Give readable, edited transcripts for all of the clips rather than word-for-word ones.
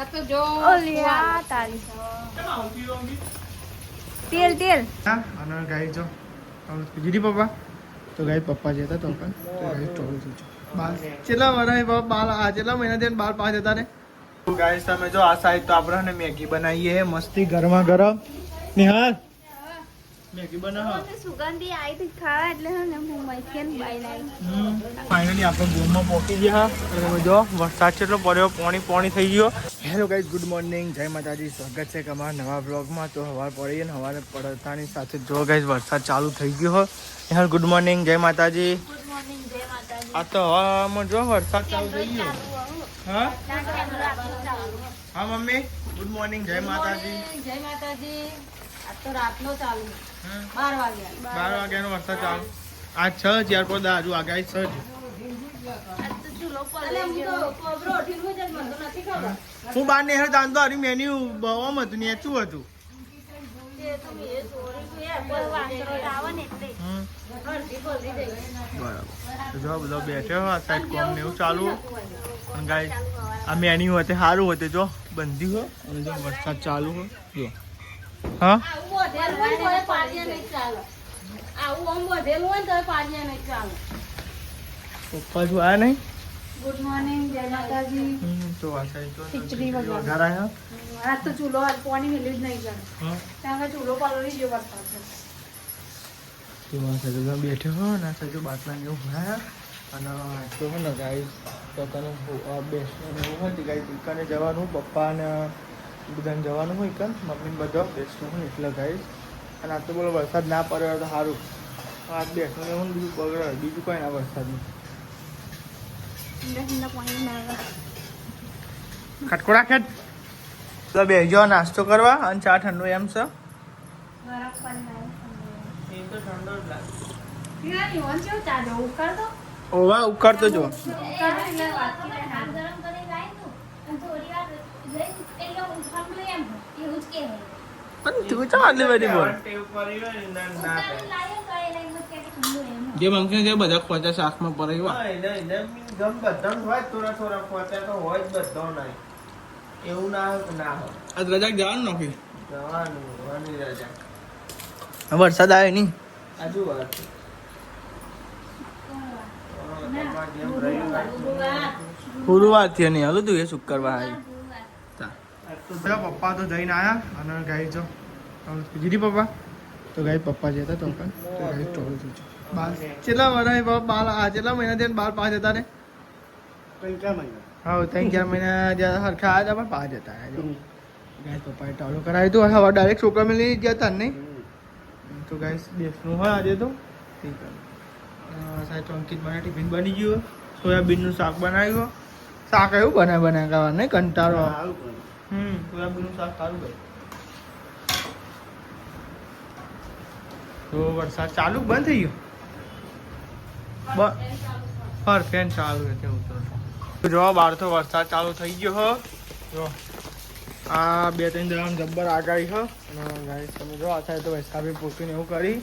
આ તો જો ઓલિયા તારી તેલ તેલ હા અને ગાઈ જો જીડી પપ્પા તો ગાઈ પપ્પા જતા તો પણ તો ગાઈ ટોળું થઈ બાલ કેટલા વર્ષ બાલ આ કેટલા મહિના થયા બાલ પાંચ હતા ને ગાઈસ તમે જો આ સાઈડ તો આપણે મેગી બનાવીએ મસ્તી ગરમા ગરમ નિહાલ મેગી બનાવો સુગંધી આવી હતી ખાવા એટલે હે ને હું મસ્કેન બાઈ લાવી ફાઇનલી આપણે ગોમમાં પહોંચી ગયા અને તમે જો વરસાદ કેટલો પડ્યો પાણી થઈ ગયો હેલો ગાઈઝ ગુડ મોર્નિંગ જય માતાજી સ્વાગત છે અમારા નવા બ્લોગમાં તો હવાર પડીએ ને હવારે પડતાની સાથે જો ગાઈઝ વરસાદ ચાલુ થઈ ગયો હોય હેલો ગુડ મોર્નિંગ જય માતાજી આ તો હવામાં જો વરસાદ ચાલુ થઈ ગયો હા હા મમ્મી ગુડ મોર્નિંગ જય માતાજી જય માતાજી આ તો રાતનો ચાલુ 12 વાગ્યાનો વરસાદ ચાલુ આ 6 4 પર દાજુ આગાઈ 6 હું બાર ને હેર દાંતો હારી મેન્યુ બહુ હતું નેચું હતું બરાબર જો બધો બેઠો આ સાઈડ કોમ ને એવું ચાલુ અને ગાઈસ આ મેન્યુ હતું સારું હતું જો બંધી હો અને જો વરસાદ ચાલુ હો જો હા પપ્પા જો આયા નહીં ગુડ મોર્નિંગ જય માતાજી તો આ સાઈડ તો ખીચડી વગર વઘાર આયા આ તો ચૂલો પાણી મિલી જ નહીં કરે હા ત્યાં ચૂલો પાલવી ગયો વરસાદ તો આ સાઈડ બેઠો હો ને આ સાઈડ બાટલા ને એવું ભરાયા અને તો હે ને ગાઈસ તો તને બેસવાનું એવું હોય ગાઈસ દુકાને જવાનું પપ્પા ને બધાને જવાનું હોય કે મમ્મી બધા બેસવું હોય એટલે ગાઈસ અને આ તો બોલો વરસાદ ના પડે તો સારું આ બેસવાનું એવું બીજું બગડે બીજું કોઈ ના વરસાદનું ખટકોડા ખેટ તો બેસજો નાસ્તો કરવા અને ચા ઠંડુ એમ છે એ તો ઠંડો જ લાગે ઓવા ઉકાળતો જો તું ચાલે બધી બોલ જે મંકી જે બધા ખોચા શાકમાં પરાય વા ગમ બધા હોય થોડા થોડા ખોચા તો હોય જ બધો નહીં એવું ના હોય આજ રજા જવાનું નથી જવાનું રજા વરસાદ આવે નહીં આજુ વાત ગુરુવાર થી નહીં હાલું તું એ શુક્રવાર પપ્પા તો જઈને આયા અને ગાઈ જો જીડી પપ્પા તો ગાઈ પપ્પા જતા તો પણ તો ગાઈ ટોળું થઈ બાલ કેટલા વર્ષ બાલ આ કેટલા મહિના થયા બાલ પાંચ હતા ને હા 3-4 મહિના જ્યાં સરખા આવ્યા પણ પાંચ હતા ગાય પપ્પાએ ટોળું કરાવ્યું હતું હવે ડાયરેક્ટ છોકરા મેલી ગયા હતા નહીં તો ગાય બેસનું હોય આજે તો ઠીક સાહેબ અંકિત મને ટિફિન બની ગયું સોયાબીનનું શાક બનાવ્યું શાક એવું બનાવ્યા ખાવાનું નહીં કંટાળો સોયાબીનનું શાક સારું ગયું તો વરસાદ ચાલુ બંધ થઈ ગયો ફેન ચાલુ છે તેવું તો જો બહાર તો વરસાદ ચાલુ થઈ ગયો હો જો આ 2-3 દિવસ જબ્બર આગાહી હો અને ગાઈસ તમે જો આ થાય તો વૈસાબી પોતીને એવું કરી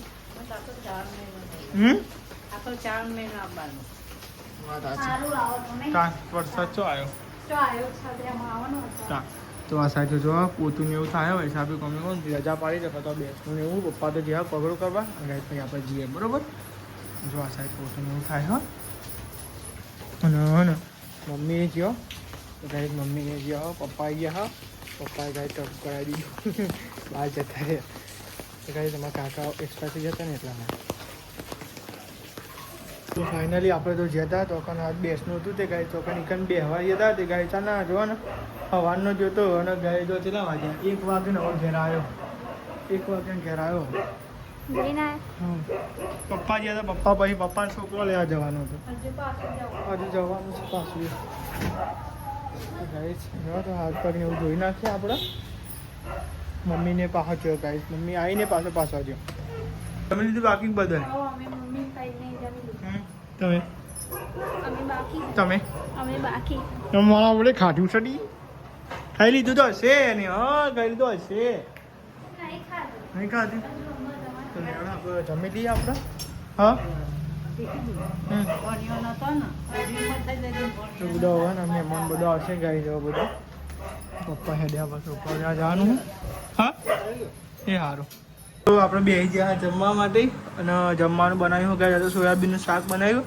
વરસાદ ચો આવ્યો તો આ સાઈડ જો પોતું ને એવું થાય વૈસાબી ગમે કોણ રજા પાડી શકે તો બેસનું ને એવું પપ્પા તો જ્યાં પગડું કરવા અને પછી આપણે જઈએ બરોબર જો આ સાઈડ પોતું ને એવું થાય હો અને મમ્મીએ ગયો તો ગાઈ મમ્મીને ગયો પપ્પા ગયા પપ્પાએ ગાઈ ટપ કરાવી દીધું બહાર જતા રહે તો ગાઈ તમારા કાકા એક્સ્ટ્રા થઈ જતા ને એટલા તો ફાઇનલી આપણે તો જતા તો કાન આજ બેસનું હતું તે ગાઈ તો કાન ઇકન બેહવા જતા તે ગાઈ ચા ના જોવા ને સવારનો જોતો અને ગાઈ જો કેટલા વાગ્યા 1 વાગે ને ઘેર આવ્યો 1 વાગે ઘેર આવ્યો પપ્પા ગયા હતા પપ્પા પછી પપ્પાને છોકરો લેવા જવાનો હતો હજુ જવાનું છે પાછું ગાઈસ તો હાથ પગ ને એવું ધોઈ નાખીએ આપણે મમ્મીને પાછો થયો ગાઈસ મમ્મી આવીને પાછો ગયો તમે લીધું બાકી બધા તમે મારા આપણે ખાધું સડી ખાઈ લીધું તો હશે ને હા ખાઈ લીધું હશે નહીં ખાધું તો આપણે જમી લઈએ આપણે હા તો બધા હવે ને મહેમાન બધા આવશે ગાઈ જવા બધું પપ્પા હેડ્યા પછી ઉપર જવાનું હા એ સારું તો આપણે બે ગયા જમવા માટે અને જમવાનું બનાવ્યું કે તો સોયાબીનનું શાક બનાવ્યું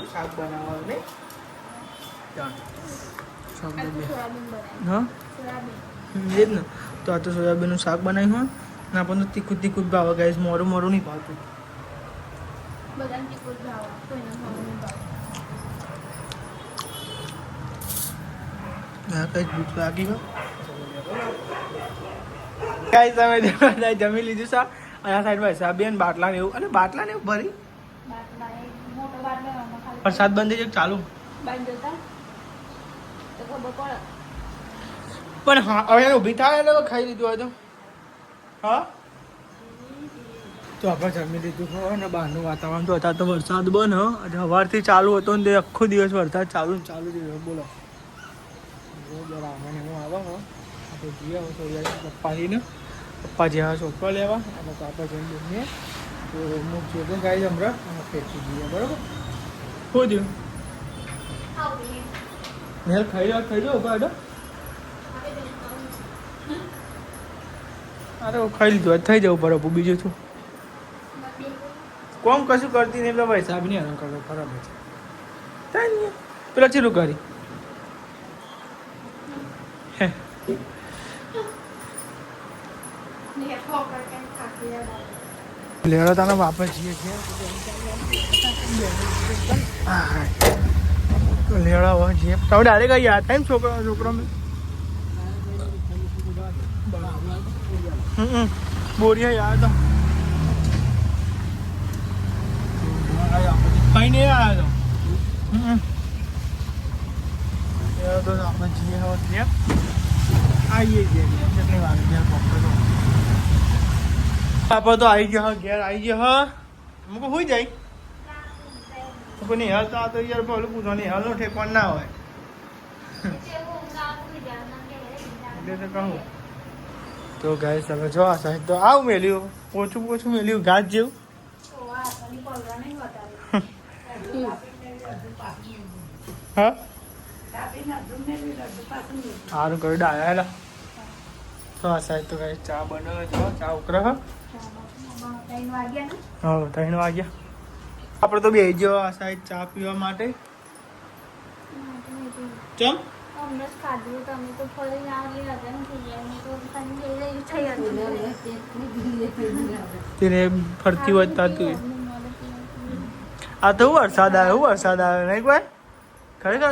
શાક બનાવવાનું નહીં હા એ જ ને તો આ તો સોયાબીનનું શાક બનાવ્યું હોય ને આપણને તીખું તીખું જ ભાવે ગાઈસ મોરું મોરું નહીં ભાવતું હા કઈ ભૂખ લાગી હોય ગાઈસ તમે જમી લીધું સા અને આ સાઈડમાં હિસાબી બાટલા ને એવું અને બાટલા ને એવું ભરી વરસાદ બંધ થઈ જાય ચાલુ પણ હા હવે ઊભી થાય એટલે ખાઈ લીધું હોય તો હા તો આપણે જમી લીધું હોય ને બહારનું વાતાવરણ તો હતા તો વરસાદ બંધ અને સવારથી ચાલુ હતો ને તે આખો દિવસ વરસાદ ચાલુ જ રહ્યો બોલો રામાને હું આવો હો આપણે જઈએ પપ્પાજીને પપ્પા જેવા છોકરો લેવા અને તો આપણે જઈને જઈએ તો અમુક જે પણ ગાઈ હમણાં અને ફેંકી દઈએ બરાબર શું થયું મેલ ખાઈ જાઓ કાઢો અરે ખાઈ લીધું થઈ જવું બરાબર બીજું શું કોમ કશું કરતી નહીં એટલે પૈસા બી નહીં હેરાન કરો બરાબર છે થાય નહીં પેલા ચીલું કરી લેડો તાને વાપસ જઈએ છીએ લેડા હોય જઈએ તમે ડાયરેક્ટ આવી યાદ થાય ને છોકરો બોરિયા યાદ કઈ નહીં આવ્યા તો આપણે જઈએ હવે આવીએ છીએ કેટલી વાર ઘેર આપણે તો આવી ગયા ઘેર આવી ગયા અમુક હોઈ જાય કોઈ નિહાલ તો આ તો યાર પેલું પૂછો નિહાલ નો ઠેકવાન ના હોય એટલે તો કહું તો ગાય તમે જો આ સાહેબ તો આવું મેલ્યું ઓછું મેલ્યું ઘાસ જેવું હા સારું કર્યું ડાયા તો આ સાહેબ તો ગાય ચા બનાવે છો ચા ઉકરે હા 3 વાગ્યા આપણે તો બે જો આ સાઈડ ચા પીવા માટે ચમ તેને ફરતી હોય તું આ તો વરસાદ આવ્યો નહીં કોઈ ખરેખર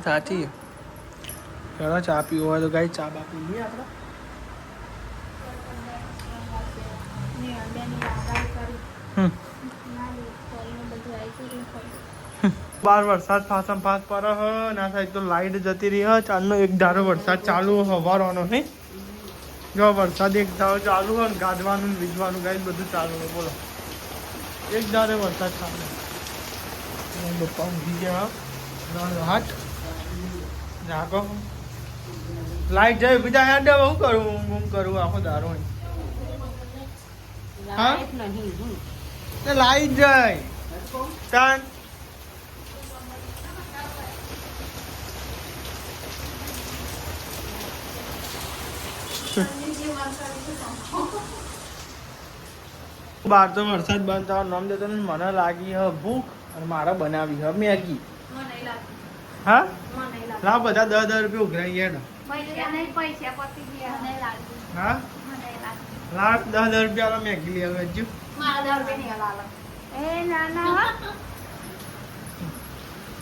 સાચી ચાલો ચા પીવો હોય તો ગાઈ ચા બા પી લઈએ આપણે બાર વરસાદ ફાસમ ફાસ પડે હ ના થાય તો લાઈટ જતી રહી હ ચાલનો એક ધારો વરસાદ ચાલુ હવારવાનો નહીં જો વરસાદ એક ધારો ચાલુ હોય ને ગાજવાનું ને વીજવાનું ગાય બધું ચાલુ હોય બોલો એક ધારે વરસાદ ચાલુ પપ્પા ઊંઘી ગયા હાથ જાગો લાઈટ જાય બીજા હેડ હું કરું આખો દારો હા લાઈટ જાય ચાલ બહાર તો વરસાદ બંધ થવા નામ દેતો ને મને લાગી હ ભૂખ અને મારા બનાવી હ મેગી હા લા બધા 10 રૂપિયા ઉઘરાઈ ગયા હા લાખ 10 રૂપિયા મેગી લેવા જો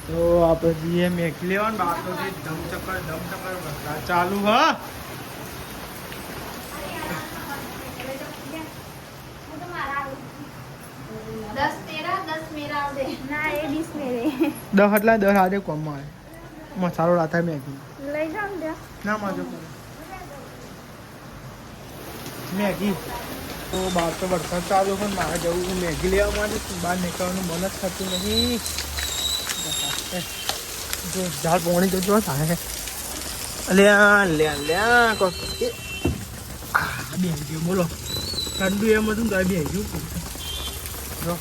તો આપણે જઈએ મેગી લેવાનું બહાર તો ધમચક્કર વરસાદ ચાલુ હા દસ આજે કોમમાં આવે મસાલો રાતા મેગી લઈ જાઉં દે ના માજો મેગી તો બહાર તો વરસાદ ચાલુ પણ મારે જવું મેગી લેવા માટે બહાર નીકળવાનું મન જ થતું નથી જો ઝાડ પોણી તો જો થાય લ્યા બે ગયું બોલો ઠંડુ એમ હતું તો બે ગયું જો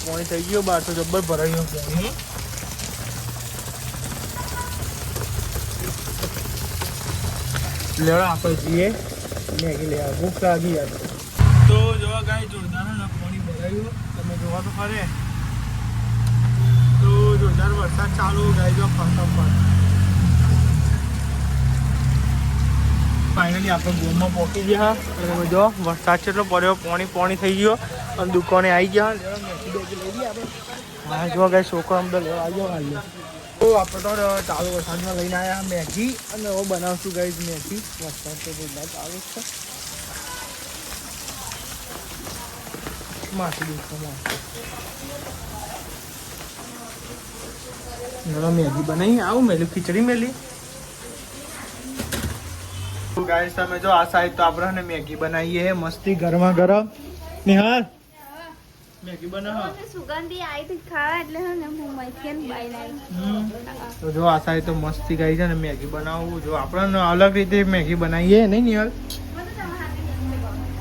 પોણી થઈ ગયો બહાર તો જબ્બર ભરાઈ ગયો પોણી લેવા આપણે જઈએ મેગી લેવા ભૂખ લાગી યાર. તો જોવા ગાય જોરદાર ને પાણી ભરાયું તમે જોવા તો ખરે. તો જોરદાર વરસાદ ચાલુ ગાય જો ફટાફટ. ફાઇનલી આપણે ગોમમાં પહોંચી ગયા અને તમે જો વરસાદ કેટલો પડ્યો પાણી થઈ ગયો અને દુકાને આવી ગયા. મેગી બેગી લઈ ગયા આપણે. હા જો ગાય છોકરો અંદર લેવા આવ્યો હાલ. તો આપણે તો ચાલુ વરસાદમાં લઈને આવ્યા મેગી અને હવે બનાવશું ગાઈઝ મેગી. વરસાદ તો જોરદાર ચાલુ છે. માસી દુકાનમાં મેગી બનાવી આવું મેલી ખીચડી મેલી. ગાઈસ તમે જો આ સાઈડ તો આપણે મેગી બનાવીએ મસ્તી ગરમા ગરમ. નિહાલ મેગી બનાવો. સુગંધી આવી તો ખાવા એટલે હે ને હું મસ્કેન બાઈ લાવી. તો જો આ સાઈડ તો મસ્તી ગાઈ છે ને મેગી બનાવવું. જો આપણે અલગ રીતે મેગી બનાવીએ નહીં નિહાલ?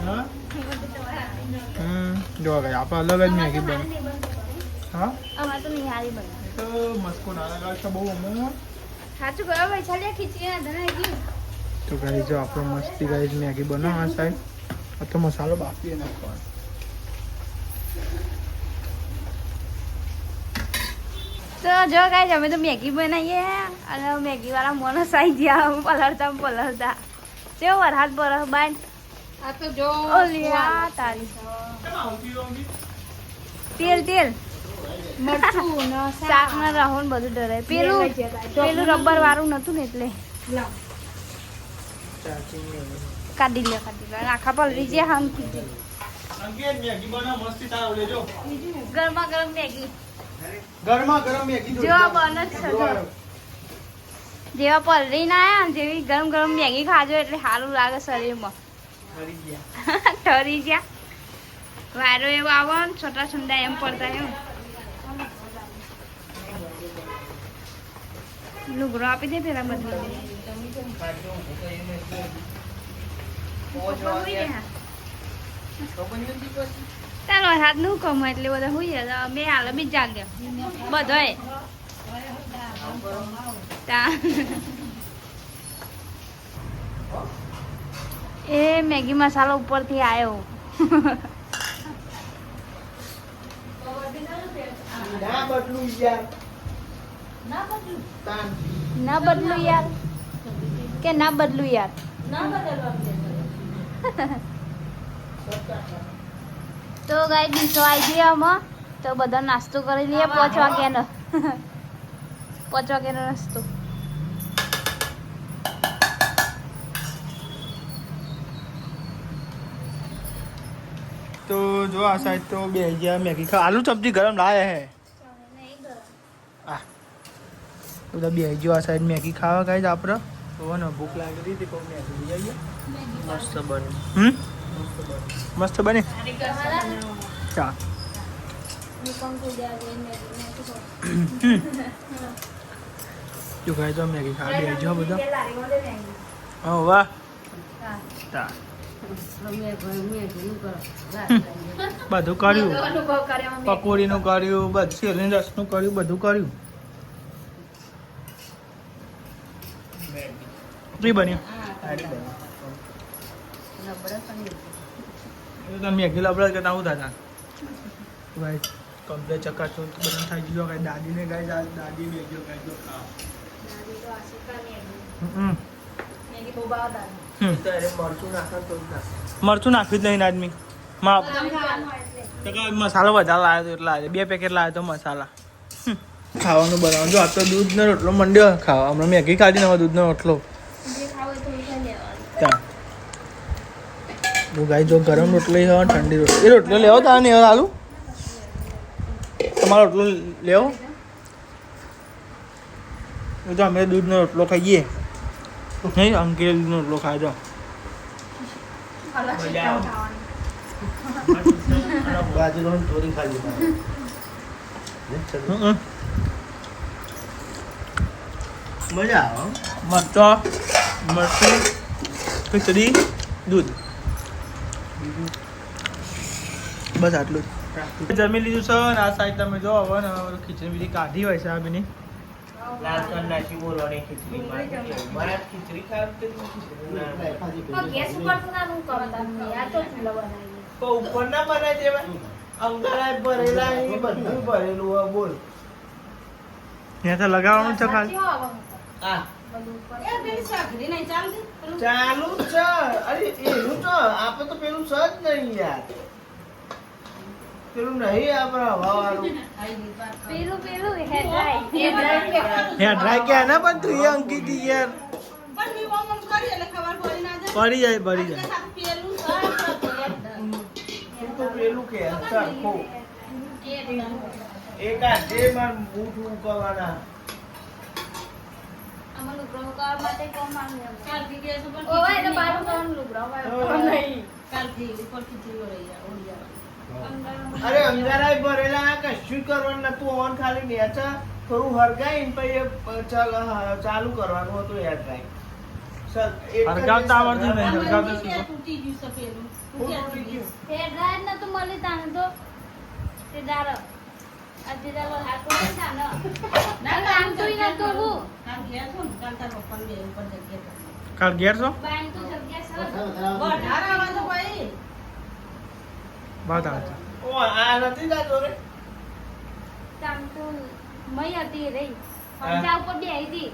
હા જો ગાઈ આપણે અલગ જ મેગી બનાવી. હા અમાર તો નિહારી બને તો મસ્કો ના લગાવ છે બહુ અમે. સાચું ગયો ભાઈ ચાલે ખીચડી ના ધનાઈ ગઈ. તો ગાઈ જો આપણે મસ્તી ગાઈ મેગી બનાવો આ સાઈડ. આ તો મસાલો બાફીએ નાખવાનો. તો જો ગાઈસ અમે તો મેગી બનાવીએ અને મેગી વાળા મોનસ આવી ગયા પલળતા કેવો વરસાદ બરફ બાંધ. આ તો જો ઓલિયા તારી તેલ મરચું ને શાક ના રાહુલ બધું ડરે. પેલું રબર વાળું નતું ને એટલે કાઢી લે આખા પલળી જાય હમ કીધું. ગરમા ગરમ મેગી જેવા બને જ છે જો. જેવા પલળી ના આયા જેવી ગરમ ગરમ મેગી ખાજો એટલે સારું લાગે શરીરમાં. ઠરી ગયા વાયરો એવો આવો ને છોટા છંડા એમ પડતા એમ. લુગડો આપી દે પેલા બદલી. ચાલો હાથ નું કમ એટલે બધા હુઈ ગયા. બે હાલ બી જાગ્યો બધોય. એ મેગી મસાલો ઉપરથી આવ્યો. ના બદલું યાર કે ના બદલું યાર. તો ગાય ડીશો આવી ગઈ આમાં તો બધા નાસ્તો કરી લઈએ 5 વાગ્યાનો. 5 વાગ્યાનો નાસ્તો. તો જો આ સાઈડ તો બે ગયા મેગી ખા. આલુ સબ્જી ગરમ લાયા હે. આ બધા બે ગયો આ સાઈડ મેગી ખાવા ગાઈઝ આપણે. તો ને ભૂખ લાગી હતી તો મેગી લઈ આવીએ. મસ્ત બને. મસ્ત બને. ચા જો ગાઈઝ તો મેગી ખા બે જો બધા. હા વાહ તા બધું કર્યું. પકોડીનું કર્યું, બધું શેરણી રસનું કર્યું, બધું કર્યું. બન્યું મેગી લબડા કરતા આવું થતા ભાઈ કમ્પ્લેટ ચકાચો બધા થઈ ગયો. કઈ દાદીને ગાય દાદી મેગીઓ ગાય મરચું નાખ્યું જ નહીં આદમી. મસાલો વધારે લાવ્યો તો એટલે આજે 2 પેકેટ લાવ્યો તો મસાલા. ખાવાનું બનાવવાનું જો આ તો દૂધનો રોટલો મંડ્યો ખાવા. હમણાં મેગી ખાધી ને દૂધનો રોટલો. ગાય જો ગરમ રોટલો ઠંડી રોટલો. એ રોટલો લેવો તારે ને આલુ તમારો રોટલો લેવો. તો અમે દૂધનો રોટલો ખાઈએ નહીં. અંકિત દૂધનો રોટલો ખાજો. બાજુ થોડી ખાલી મજા આવે. મરચું ખીચડી દૂધ બસ આટલું જ જમી લીધું છે. અને આ સાઈડ તમે જો હવે ને ખીચડી બીજી કાઢી હોય છે આ બીની. લાલ કર નાખી બોલવાની ખીચડી મારા ખીચડી ખાવ તો ગેસ ઉપર તો ના હું કરો તમે આ તો ચૂલા બનાવી તો ઉપર ના બનાવી દેવાય અંગારા ભરેલા એ બધું ભરેલું હોય બોલ ત્યાં તો લગાવવાનું છે ખાલી આ એ પેલી સાગરી નહીં ચાલતી પેલું ચાલુ જ છે અરે એનું તો આપણે તો પેલું સજ નહીં યાર પેલું નહીં આપણે હવા વાળું પેલું હે ડ્રાય કે ના પણ તું એ અંકી દી યાર પણ મી ઓમ ઓમ કરી એટલે ખબર પડી ના જાય પડી જાય પડી જાય એટલે પેલું સર તું તો પેલું કે સરખો એક આ જે માર બૂટ ઉકવાના આમાં લુગડો કરવા માટે કોમ માંગ્યો કાલથી ગેસ ઉપર ઓય તો બારું કોણ લુગડો વાળો નહીં કાલથી ઉપર ખીચડી રહી જાય ઓડિયા અરે અંગારાય ભરેલા કશું કરવાનું નતું ઓન ખાલી નેચા થોડું હરગાઈને પછી ચાલુ કરવાનું હતું યાર ટ્રાય હરગાવતા આવડતું નહીં હરગાવતા શું તૂટી ગયું છે પેલું તૂટી ગયું તે ડ્રાઈવ ન તો મળી તાને તો તે દાર આજે દાર હાકો તાને ના કામ તો ઈ ન તો હું કાલ ગયા છો ને કાલ તાર પપ્પાને બે ઉપર જગ્યા કાલ ઘેર છો બાઈન તો જગ્યા સર વધારે આવા તો ભાઈ વાત આવે ઓ આ નથી જાતો રે કામ તો મય હતી રહી પંજા ઉપર બે હતી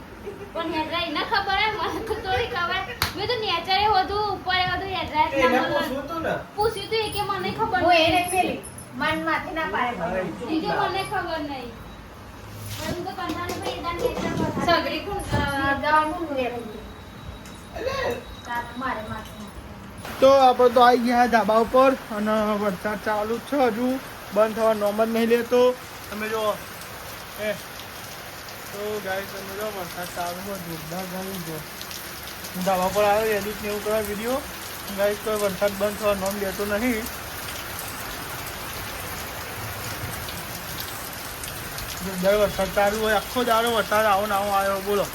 પણ હેડરાઈ ન ખબર હે મને તો થોડી ખબર મેં તો નેચરે હોધું ઉપર હોધું હેડરાઈ એને ના પૂછ્યું તું ને પૂછ્યું તો એ કે મને ખબર હું નહીં. એને પેલી મન માંથી ના પાડે ઈ કે મને ખબર નહીં પણ હું તો કંટાળે ભાઈ એદાન નેચર પર સગરી કોણ ગાવાનું રે એટલે મારે માથે તો આપણે તો આવી ગયા ધાબા ઉપર અને વરસાદ ચાલુ જ છે હજુ બંધ થવા નોમ જ નહીં લેતો તમે જો એ તો ગાઈસ તમે જો વરસાદ ચાલુ હોય જોરદાર ચાલુ છે હું ધાબા પર આવ્યો એડિટ ને એવું કરવા વિડીયો ગાઈસ કોઈ વરસાદ બંધ થવા નોમ લેતો નહીં જોરદાર વરસાદ ચાલુ હોય આખો દાડો વરસાદ આવો ને આવો આવ્યો બોલો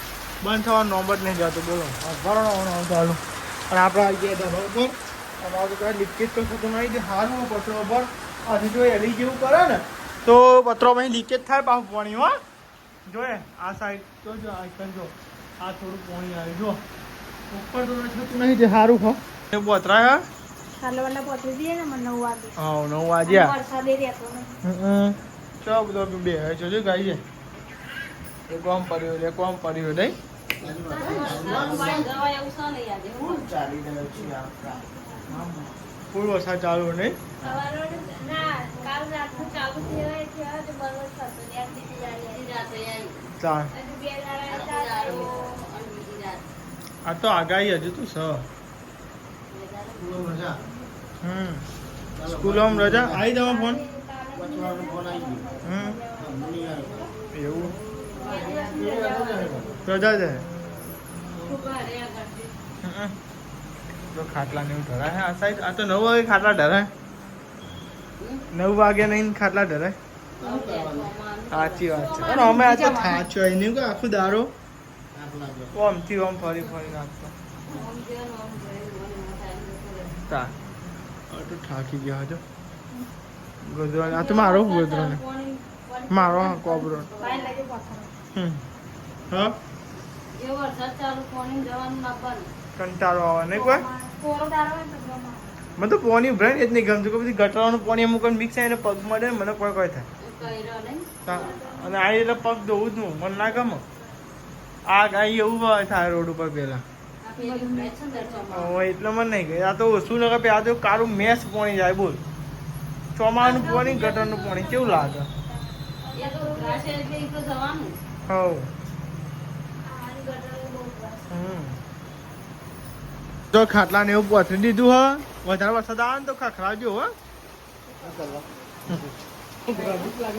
બંધ થવા નોમ જ નહીં જતો બોલો ભરો આવો ચાલુ અને આપણે આવી ગયા ધાબા ઉપર અમારું તો કાંઈ લીકેજ તો થતું નહીં કે હારું પતરો ઉપર હજી જો એલી જેવું કરે ને તો પતરોમાં લીકેજ થાય પાછું પાણી હો જોઈએ આ સાઈડ તો જો આઈકન જો આ થોડું પાણી આવે જો ઉપર તો થતું નહીં જે સારું હો એ પતરા હે ખાલવાના પહોંચી દઈએ ને મને 9 વાગે હા 9 વાગ્યા વરસાદે રહેતો નહીં ચો બધો બે છે જો ગાઈએ એ કોમ પડ્યો લે કોમ પડ્યો નહીં દવા એવું છે ને યાદ એવું ચાલી રહ્યો છે આપણા ફૂલ વરસાદ ચાલુ નહીં સવારે ના કાલ રાતનું ચાલુ થયો તો બરોબર થતો યાર બીજી રાતે આવી ચાલ હજુ બે દાડા આ તો આગાહી હજુ તો છે સ્કૂલોમાં રજા આવી દવા ફોન એવું રજા છે તો ખાટલા ને એવું ઢરાય આ સાઈડ આ તો 9 વાગે ખાટલા ઢરાય 9 વાગે નહીં ખાટલા ઢરાય સાચી વાત છે અને અમે આ તો થાચ્યો અહીં કે આખું દારો ઓમથી ઓમ ફરી ફરી નાખતો તા તો થાકી ગયા હજો ગોદરો આ તો મારો ગોદરો ને મારો હા કોબરો હા એ વરસાદ ચાલુ પાણી જવાનું ના પણ કંટાળો આવે નહીં કોઈ કોરો દારો હોય તો મને તો પાણી ઉભરાય જ નહીં ગમતું કે બધી ગટરાનું પાણી અમુક મિક્સ આવીને પગ મળે મને કોઈ કોઈ થાય કર્યો નહીં અને આ એટલે પગ ધોવું જ મને ના ગમે આ ગાય એવું થાય રોડ ઉપર પેલા આ પેલી મેચ છે ને ચોમાસું. એટલે મને નહીં ગઈ આ તો ઓછું ન કે આ તો કાળું મેસ પાણી જાય બોલ ચોમાનું પાણી ગટરનું પાણી કેવું લાગે એ તો ઉઘરાશે એટલે ઈ તો જવાનું હવ આની ગટરો બહુ ત્રાસ. જો ખાટલા ને એવું પથરી દીધું હ વધારે વરસાદ આવે ને તો ખખડાવજો હો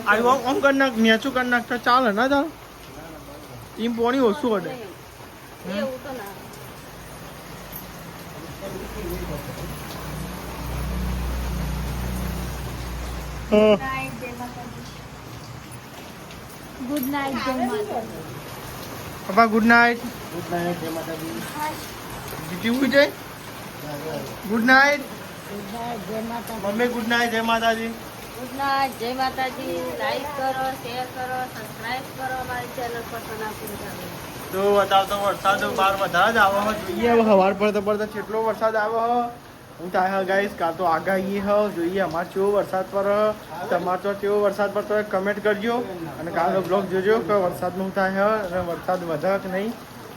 આ આમ કરી નાખ નેચું કરી નાખતા ચાલે ના ચાલે એમ પાણી ઓછું અડે એવું તો ના ગુડ નાઇટ જય માતાજી. પપ્પા ગુડ નાઇટ કેવું છે good night mummy good night જય માતાજી ગુડ નાઇટ, જય માતાજી. લાઈક કરો, શેર કરો, સબસ્ક્રાઇબ કરો અમારી ચેનલ પર સોનાપુર ગામે. તો બતાવતો વરસાદ બહાર વધારે જ આવે જોઈએ હવે સવાર પડતા પડતા કેટલો વરસાદ આવે હું થાય ગાઈસ કાં તો આગાહી જોઈએ અમારે કેવો વરસાદ પર તમારે તો કેવો વરસાદ પર તો કમેન્ટ કરજો અને કાલનો બ્લોગ જોજો કે વરસાદનું થાય અને વરસાદ વધારે કે નહીં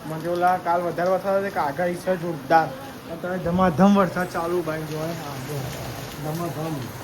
મને ઓલા કાલ વધારે વરસાદ કે આગાહી છે જોરદાર તમે ધમાધમ વરસાદ ચાલુ ભાઈ જોવાય ધમાધમ